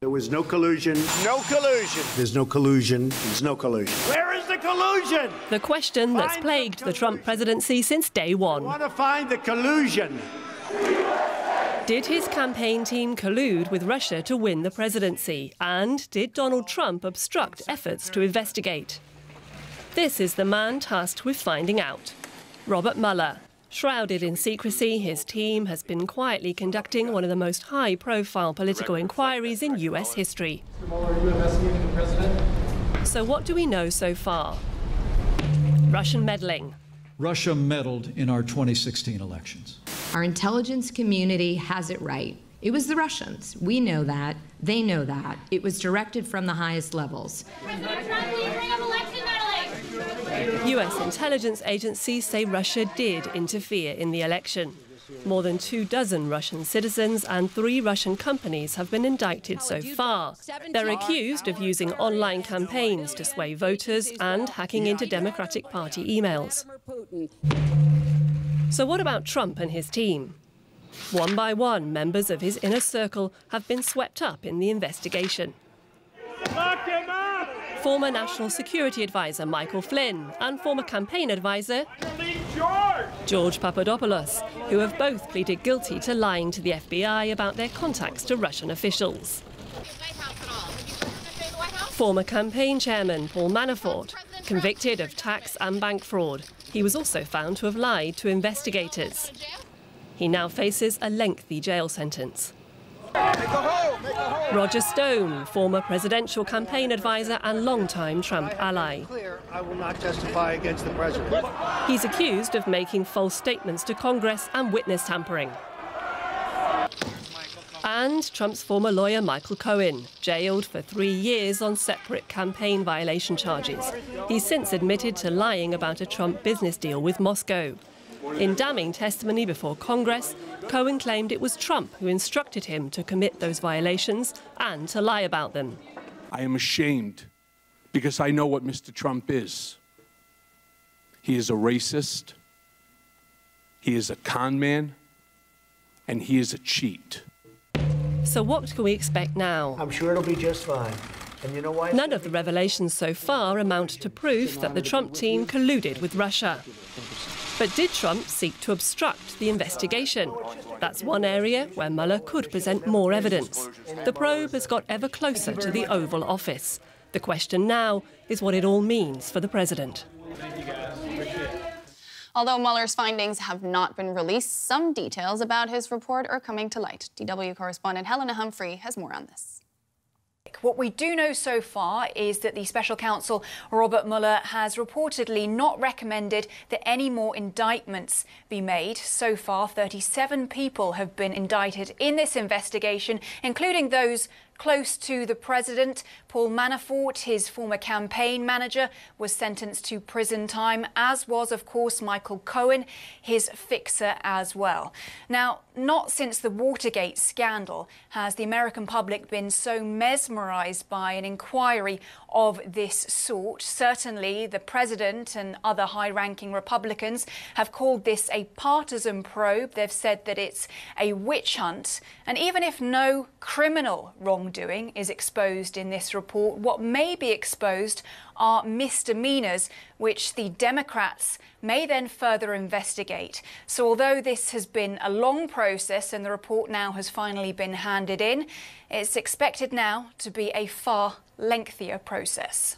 There was no collusion. No collusion. There's no collusion. There's no collusion. Where is the collusion? The question that's plagued the Trump presidency since day one. I want to find the collusion. Did his campaign team collude with Russia to win the presidency? And did Donald Trump obstruct efforts to investigate? This is the man tasked with finding out. Robert Mueller. Shrouded in secrecy, his team has been quietly conducting one of the most high-profile political inquiries in US history. Mr. Mueller, are you investigating the president? So what do we know so far? Russian meddling. Russia meddled in our 2016 elections. Our intelligence community has it right. It was the Russians. We know that. They know that. It was directed from the highest levels. US intelligence agencies say Russia did interfere in the election. More than 24 Russian citizens and 3 Russian companies have been indicted so far. They're accused of using online campaigns to sway voters and hacking into Democratic Party emails. So what about Trump and his team? One by one, members of his inner circle have been swept up in the investigation. Lock him up! Former National Security Advisor Michael Flynn and former campaign advisor George Papadopoulos, who have both pleaded guilty to lying to the FBI about their contacts to Russian officials. Former campaign chairman Paul Manafort, convicted of tax and bank fraud. He was also found to have lied to investigators. He now faces a lengthy jail sentence. Roger Stone, former presidential campaign advisor and longtime Trump ally. I will not testify against the president. He's accused of making false statements to Congress and witness tampering. And Trump's former lawyer Michael Cohen, jailed for 3 years on separate campaign violation charges. He's since admitted to lying about a Trump business deal with Moscow. In damning testimony before Congress, Cohen claimed it was Trump who instructed him to commit those violations and to lie about them. I am ashamed because I know what Mr. Trump is. He is a racist, he is a con man, and he is a cheat. So what can we expect now? I'm sure it'll be just fine. And you know why? None of the revelations so far amount to proof that the Trump team colluded with Russia. But did Trump seek to obstruct the investigation? That's one area where Mueller could present more evidence. The probe has got ever closer to the Oval Office. The question now is what it all means for the president. Although Mueller's findings have not been released, some details about his report are coming to light. DW correspondent Helena Humphrey has more on this. What we do know so far is that the Special Counsel Robert Mueller has reportedly not recommended that any more indictments be made. So far, 37 people have been indicted in this investigation, including those close to the president. Paul Manafort, his former campaign manager, was sentenced to prison time, as was, of course, Michael Cohen, his fixer as well. Now, not since the Watergate scandal has the American public been so mesmerized by an inquiry of this sort. Certainly, the president and other high-ranking Republicans have called this a partisan probe. They've said that it's a witch hunt. And even if no criminal wrongdoing is exposed in this report, what may be exposed are misdemeanors, which the Democrats may then further investigate. So although this has been a long process and the report now has finally been handed in, it's expected now to be a far lengthier process.